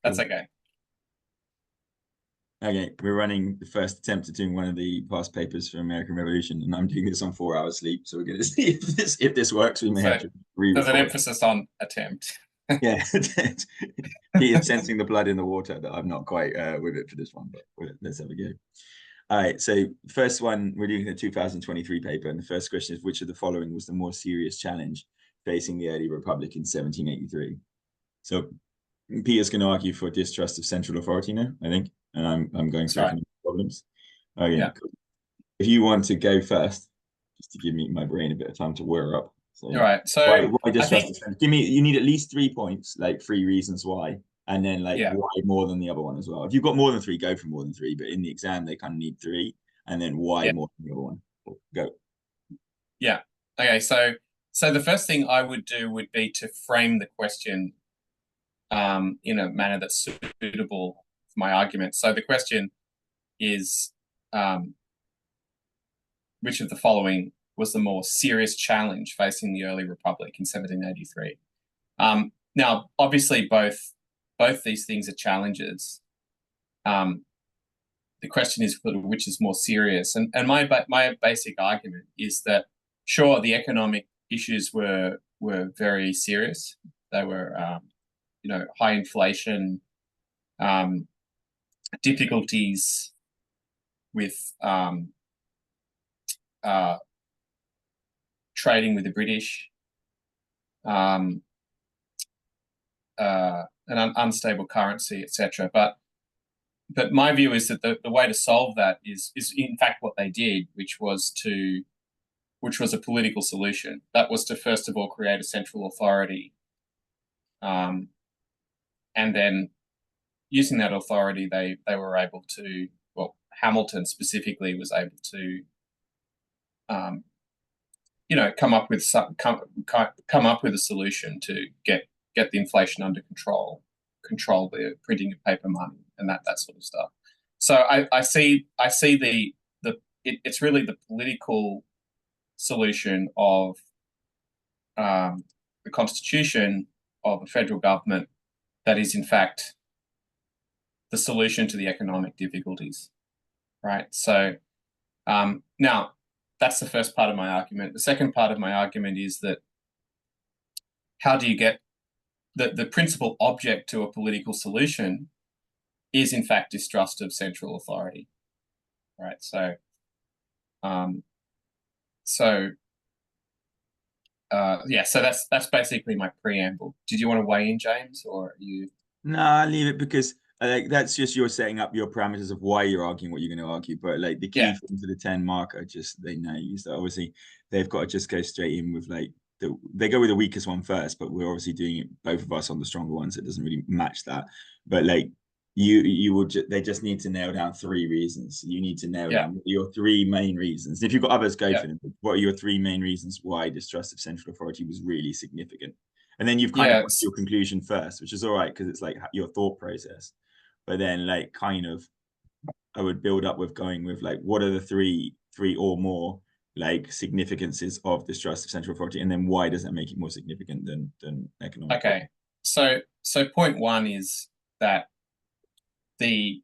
That's Cool. okay. Okay, we're running the first attempt at doing one of the past papers for American Revolution, and I'm doing this on 4 hours sleep. So we're going to see if this works. We may have So to there's an re-record. emphasis on attempt. Yeah, Peter's sensing the blood in the water that I'm not quite with it for this one, but let's have a go. All right, so first one, we're doing the 2023 paper, and the first question is, which of the following was the more serious challenge facing the early republic in 1783? So Peter's going to argue for distrust of central authority now, I think, and I'm going That's for right. economic problems. Okay, Yeah. cool. If you want to go first, just to give me my brain a bit of time to whir up. So All right. So why I distrust think, of central? Give me, you need at least 3 points, like 3 reasons why, and then like yeah, why more than the other one as well. If you've got more than three, go for more than three. But in the exam, they kind of need three, and then why yeah, more than the other one. Go. yeah. Okay. So the first thing I would do would be to frame the question in a manner that's suitable for my argument. So the question is, um, which of the following was the more serious challenge facing the early republic in 1783? Now, obviously, both these things are challenges. The question is which is more serious, and my basic argument is that sure, the economic issues were very serious. They were high inflation, um, difficulties with uh, trading with the British, um, an unstable currency, etc. But my view is that the way to solve that is in fact what they did, which was a political solution. That was to first of all create a central authority, um, and then using that authority, they were able to, well, Hamilton specifically was able to, um, come up with a solution to get the inflation under control, control the printing of paper money, and that sort of stuff. So I see it's really the political solution of the constitution of a federal government that is in fact the solution to the economic difficulties, right? So now that's the first part of my argument. The second part of my argument is that how do you get the principal object to a political solution is in fact distrust of central authority, right? Um, so so that's basically my preamble. Did you want to weigh in, James, or are you? No, I leave it because like that's just you're setting up your parameters of why you're arguing what you're going to argue. But like the key Yeah, thing for the 10 marker, just they know you. So obviously they've got to just go straight in with like they go with the weakest one first, but we're obviously doing it both of us on the stronger one, so it doesn't really match that. But like you will they just need to nail down 3 reasons. You need to nail yeah, down your 3 main reasons. If you've got others, go yeah, for them. What are your 3 main reasons why distrust of central authority was really significant? And then you've kind of yeah. got your conclusion first, which is all right because it's like your thought process. But then like kind of I would build up with going with like what are the three or more like significances of distrust of central authority, and then why does that make it more significant than economic Okay. problem? So point one is that the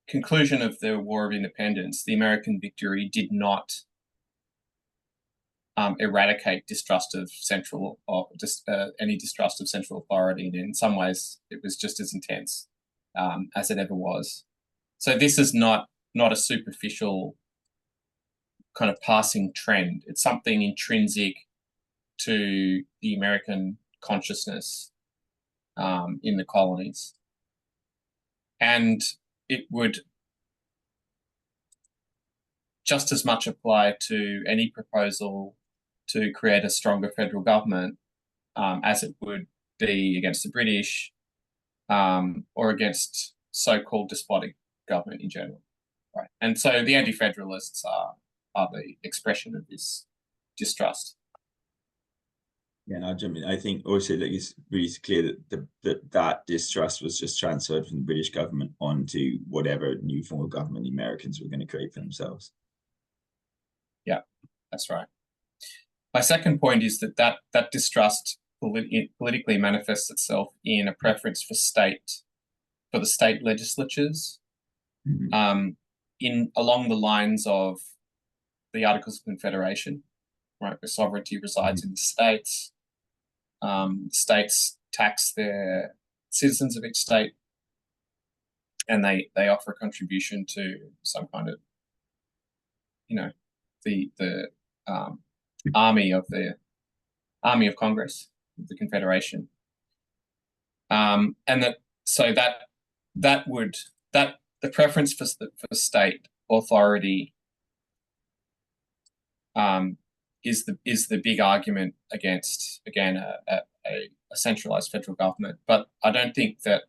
conclusion of the War of Independence, the American victory, did not eradicate distrust of central or just any distrust of central authority. And in some ways, it was just as intense as it ever was. So this is not a superficial kind of passing trend. It's something intrinsic to the American consciousness in the colonies, and it would just as much apply to any proposal to create a stronger federal government as it would be against the British or against so-called despotic government in general, right? And so the anti-federalists are the expression of this distrust. Yeah, no, I think also like it's really clear that that distrust was just transferred from the British government onto whatever new form of government the Americans were going to create for themselves. Yeah, that's right. My second point is that distrust politically manifests itself in a preference for state for the state legislatures, Mhm. in along the lines of the Articles of Confederation, right, where sovereignty resides in the states. States tax their citizens of each state, and they offer a contribution to some kind of, the army of Congress, the Confederation, and that would the preference for state authority is the big argument against, again, a centralized federal government. But I don't think that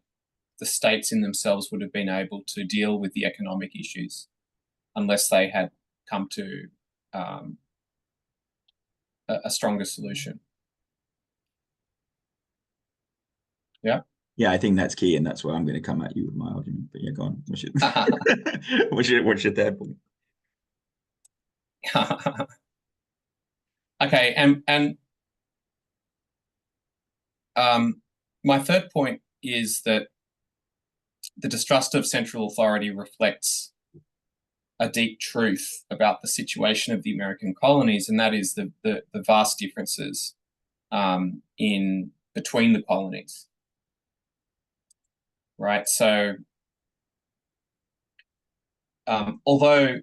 the states in themselves would have been able to deal with the economic issues unless they had come to a stronger solution. Yeah. Yeah, I think that's key, and that's why I'm going to come at you with my argument. But yeah, go on. What's your third point? Okay, and my third point is that the distrust of central authority reflects a deep truth about the situation of the American colonies, and that is the vast differences in between the colonies. Right. So, although,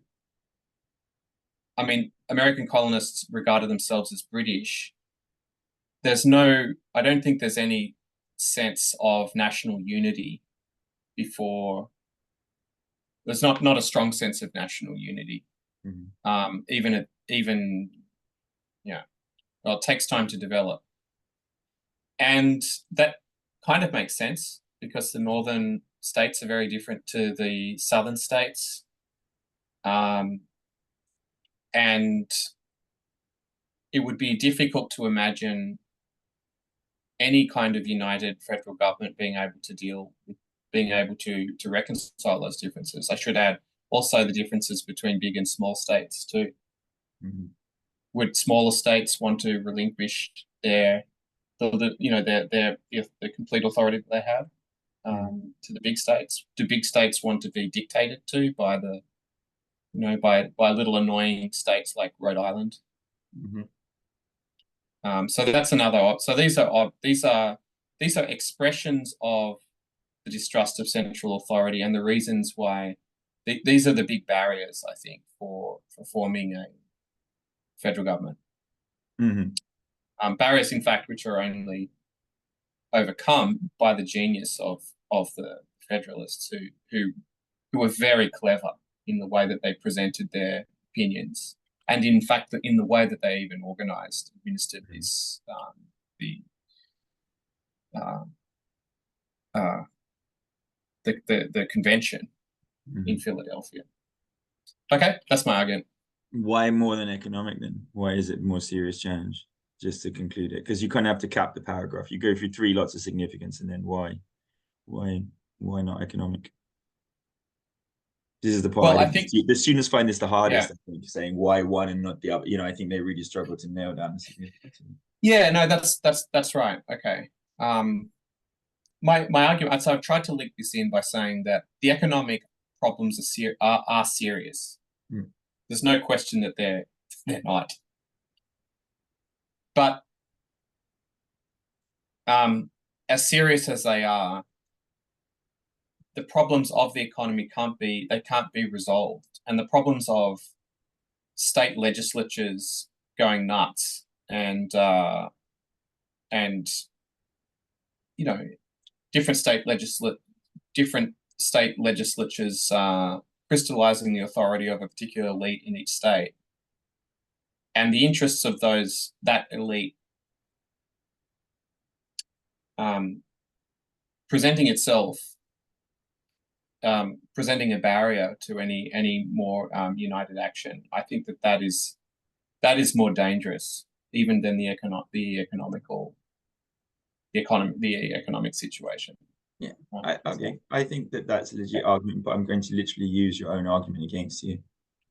I mean, American colonists regarded themselves as British, I don't think there's any sense of national unity before. There's not a strong sense of national unity. Mm-hmm. Well, it takes time to develop. And that kind of makes sense because the northern states are very different to the southern states. And it would be difficult to imagine any kind of united federal government being able to reconcile those differences. I should add also the differences between big and small states too. Mm-hmm. Would smaller states want to relinquish the complete authority that they have to the big states? Do big states want to be dictated to by by little annoying states like Rhode Island? Mm-hmm. So that's another. So these are expressions of the distrust of central authority and the reasons why these are the big barriers, I think, for forming a federal government. Mm-hmm. Barriers, in fact, which are only overcome by the genius of the Federalists, who were very clever in the way that they presented their opinions, and in fact, in the way that they even administered this the convention in Philadelphia. Okay, that's my argument. Why more than economic then? Why is it more serious challenge? Just to conclude it, because you kind of have to cap the paragraph. You go through three lots of significance, and then why not economic? This is the part. Well, I think the students find this the hardest. Yeah. I think saying why one and not the other. I think they really struggle to nail down the significance. Yeah, no, that's right. Okay. My argument. So I've tried to link this in by saying that the economic problems are serious. There's no question that they're not. But as serious as they are, the problems of the economy can't be resolved, and the problems of state legislatures going nuts and different state legislatures crystallizing the authority of a particular elite in each state, and the interests of that elite presenting a barrier to any more united action. I think that is more dangerous even than the economic situation. Yeah, I think that's a legit argument, but I'm going to literally use your own argument against you.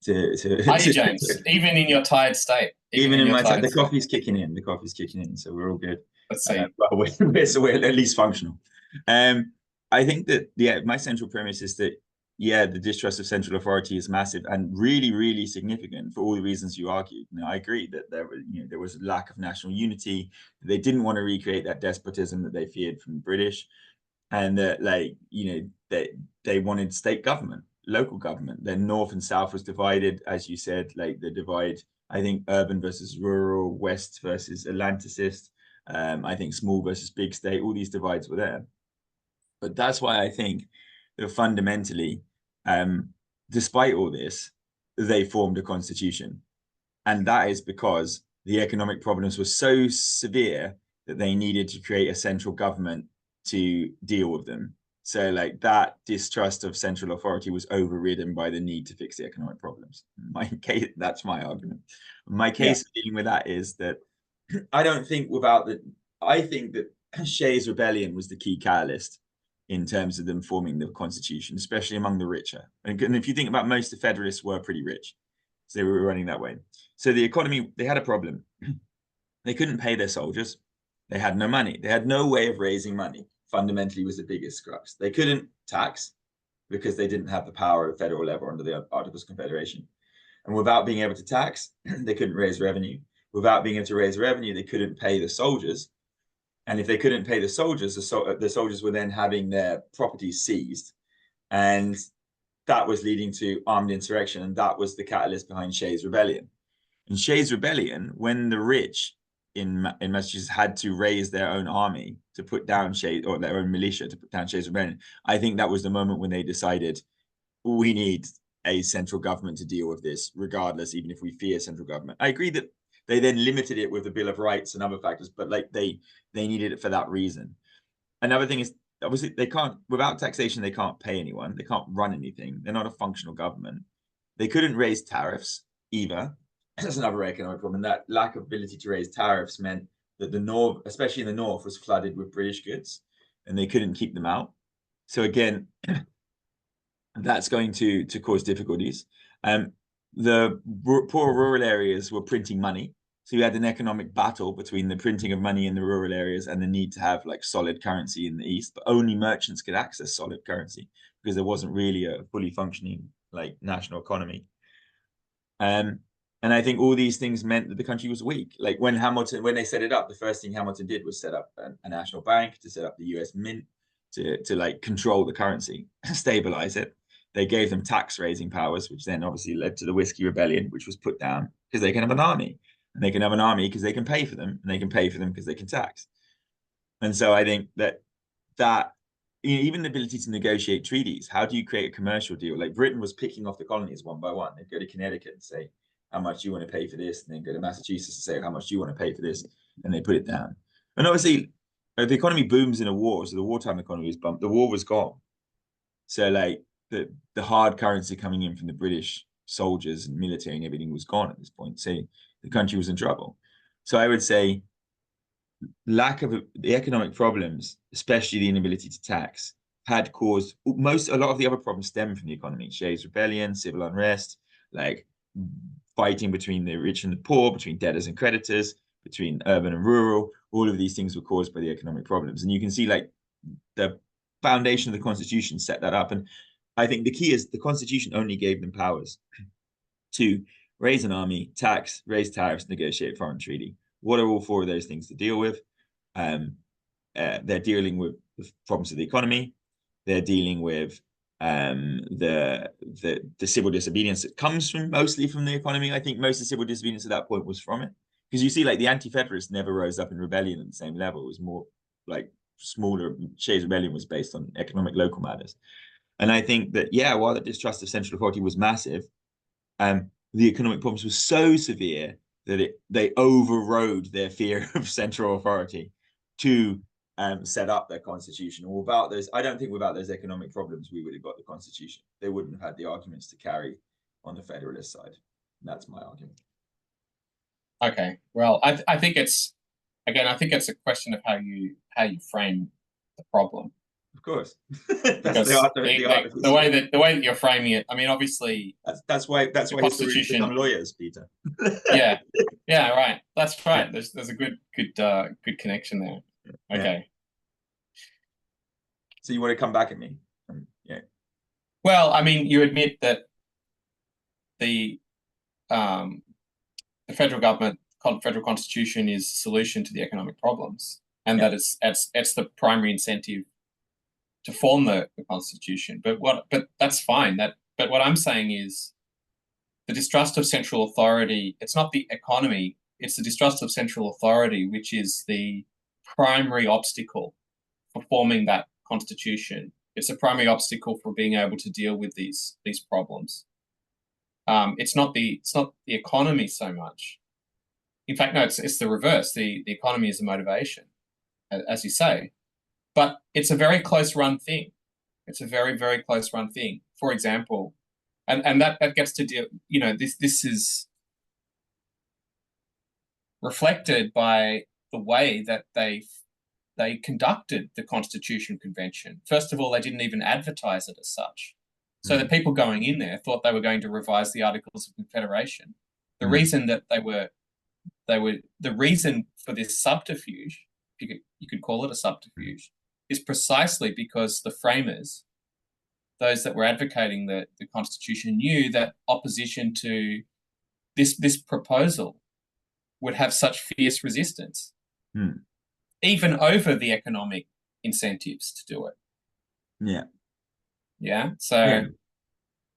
Are you, James? Even in your tired state? Even in my tired state. The coffee's kicking in, so we're all good. Let's see. We're at least functional. I think that, yeah, my central premise is that, yeah, the distrust of central authority is massive and really, really significant for all the reasons you argued. Now, I agree that there was a lack of national unity. They didn't want to recreate that despotism that they feared from the British, and that, like, that they wanted state government, local government. Then North and South was divided, as you said, like the divide. I think urban versus rural, West versus Atlanticist. I think small versus big state. All these divides were there. But that's why I think that fundamentally, despite all this, they formed a constitution. And that is because the economic problems were so severe that they needed to create a central government to deal with them. So, like, that distrust of central authority was overridden by the need to fix the economic problems. My case, that's my argument. My case dealing with that is that I don't think I think that Shays' rebellion was the key catalyst in terms of them forming the constitution, especially among the richer. And if you think about, most of the Federalists were pretty rich, so they were running that way. So the economy, they had a problem. They couldn't pay their soldiers. They had no money. They had no way of raising money. Fundamentally was the biggest crux. They couldn't tax because they didn't have the power at federal level under the Articles of Confederation. And without being able to tax, they couldn't raise revenue. Without being able to raise revenue, they couldn't pay the soldiers. And if they couldn't pay the soldiers, the soldiers were then having their properties seized. And that was leading to armed insurrection. And that was the catalyst behind Shays' rebellion. In Shays' rebellion, when the rich in Massachusetts had to raise their own army to put down Shays, or their own militia to put down Shays' rebellion, I think that was the moment when they decided, we need a central government to deal with this, regardless, even if we fear central government. I agree that they then limited it with the Bill of Rights and other factors, but like they needed it for that reason. Another thing is, obviously, they can't, without taxation, they can't pay anyone. They can't run anything. They're not a functional government. They couldn't raise tariffs either. That's another economic problem. And that lack of ability to raise tariffs meant that the North, especially in the North, was flooded with British goods, and they couldn't keep them out. So again, that's going to cause difficulties. The poor rural areas were printing money. So you had an economic battle between the printing of money in the rural areas and the need to have like solid currency in the East, but only merchants could access solid currency because there wasn't really a fully functioning like national economy. And I think all these things meant that the country was weak. Like when they set it up, the first thing Hamilton did was set up a national bank, to set up the US Mint, to like control the currency, stabilize it. They gave them tax raising powers, which then obviously led to the Whiskey Rebellion, which was put down because they can have an army. And they can have an army because they can pay for them, and they can pay for them because they can tax. And so I think that even the ability to negotiate treaties, how do you create a commercial deal? Like Britain was picking off the colonies one by one. They'd go to Connecticut and say, how much do you want to pay for this? And then go to Massachusetts and say, how much do you want to pay for this? And they put it down. And obviously, the economy booms in a war. So the wartime economy was bumped. The war was gone. So like the hard currency coming in from the British soldiers and military and everything was gone at this point. So the country was in trouble. So I would say lack of the economic problems, especially the inability to tax, had caused a lot of the other problems stem from the economy. Shays' rebellion, civil unrest, like fighting between the rich and the poor, between debtors and creditors, between urban and rural. All of these things were caused by the economic problems. And you can see like the foundation of the Constitution set that up. And I think the key is the Constitution only gave them powers to raise an army, tax, raise tariffs, negotiate a foreign treaty. What are all four of those things to deal with? They're dealing with the problems of the economy. They're dealing with the civil disobedience that comes mostly from the economy. I think most of the civil disobedience at that point was from it, because you see, like the Anti-Federalists never rose up in rebellion at the same level. It was more like smaller. Shays' rebellion was based on economic local matters, and I think that while the distrust of central authority was massive, the economic problems were so severe that they overrode their fear of central authority to set up their constitution. Without those, I don't think without those economic problems, we would have got the constitution. They wouldn't have had the arguments to carry on the Federalist side. That's my argument. Okay, well, I think it's a question of how you frame the problem. Of course, because the way that you're framing it, I mean, obviously, that's why historians become lawyers, Peter. yeah, right. That's right. There's a good connection there. Okay. So you want to come back at me? Yeah. Well, I mean, you admit that the federal government, federal constitution is a solution to the economic problems, and that it's the primary incentive to form the constitution. But that's fine. But what I'm saying is the distrust of central authority, it's not the economy, it's the distrust of central authority, which is the primary obstacle for forming that constitution. It's a primary obstacle for being able to deal with these problems. It's not the economy so much. In fact, no, it's the reverse. The economy is a motivation, as you say. But it's a very close run thing. It's a very, very close run thing. For example, and that gets to deal, this is reflected by the way that they conducted the Constitution Convention. First of all, they didn't even advertise it as such. So the people going in there thought they were going to revise the Articles of Confederation. The reason that the reason for this subterfuge, you could call it a subterfuge, is precisely because the framers, those that were advocating the Constitution, knew that opposition to this proposal would have such fierce resistance, even over the economic incentives to do it. Yeah. Yeah. So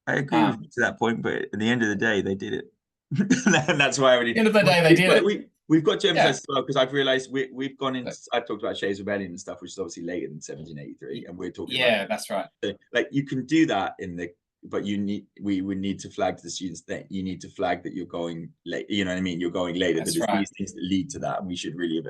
I agree with you to that point, but at the end of the day, they did it. And that's why I really. At the end of the day, they did it. We've got to emphasize as well, because I've realized we've gone into. I've talked about Shays Rebellion and stuff, which is obviously later than 1783, and we're talking. Yeah, that's right. Like you can do that but we would need to flag to the students that you need to flag that you're going late. You know what I mean? You're going later. That's there's right. these things that lead to that, and we should really have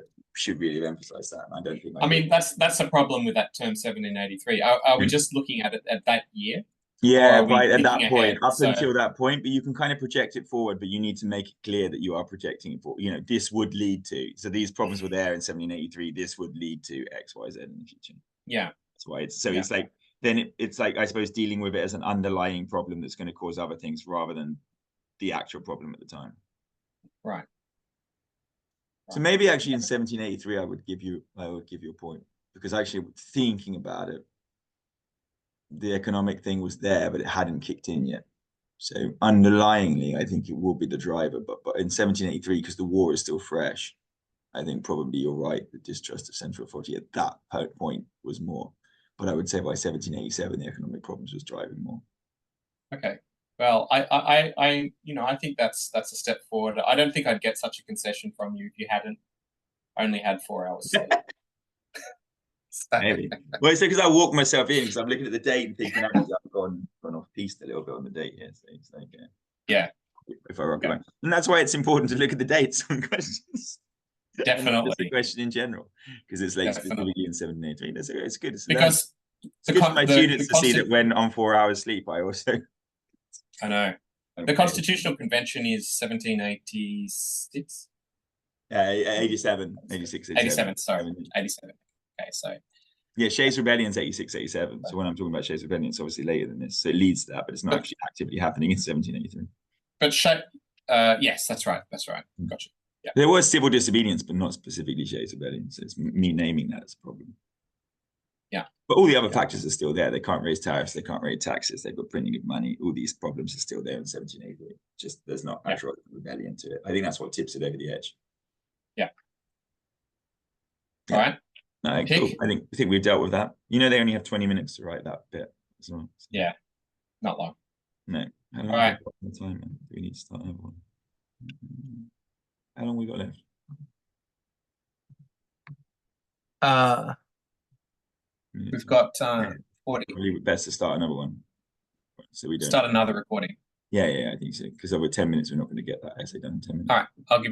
emphasized that. And I don't think. I mean, that's a problem with that term 1783. Are we just looking at it at that year? Yeah, right at that point, ahead? Until that point, but you can kind of project it forward, but you need to make it clear that you are projecting it for, this would lead to, so these problems were there in 1783, this would lead to X, Y, Z in the future. Yeah. That's why it's like, then it's like, I suppose, dealing with it as an underlying problem that's going to cause other things rather than the actual problem at the time. Right. So maybe actually in 1783, I would give you a point, because actually thinking about it, the economic thing was there, but it hadn't kicked in yet. So underlyingly, I think it will be the driver. But in 1783, because the war is still fresh, I think probably you're right. The distrust of central authority at that point was more. But I would say by 1787, the economic problems was driving more. Okay. Well, I think that's a step forward. I don't think I'd get such a concession from you if you hadn't only had 4 hours sleep. Maybe. Well, it's because I walk myself in, because I'm looking at the date and thinking I've gone off piste a little bit on the date here. So it's like, if I rock back. And that's why it's important to look at the dates on questions. Definitely. The question in general, because it's like specifically in 1783. It's good. Because it's good for my students to see that when on 4 hours sleep, I also. I know. The Constitutional Convention is 1786. 87, 86, 87. Sorry, 87. Okay, so yeah, Shays Rebellion's 86, 87. So when I'm talking about Shays Rebellion, it's obviously later than this. So it leads to that, but it's not actually actively happening in 1783. But yes, that's right. That's right. Gotcha. Yeah. There was civil disobedience, but not specifically Shays Rebellion. So it's me naming that as a problem. Yeah. But all the other factors are still there. They can't raise tariffs. They can't raise taxes. They've got printing of money. All these problems are still there in 1783. Just there's not actual rebellion to it. I think that's what tips it over the edge. Yeah. All right. No, cool. I think we've dealt with that. They only have 20 minutes to write that bit as well. So. Yeah, not long. No. How long All right. time, man? Do we need to start another one? How long we got left? We've got 40. Probably best to start another one, so we don't start another recording. Yeah, I think so. Because over 10 minutes, we're not going to get that essay done in 10 minutes. All right, I'll give you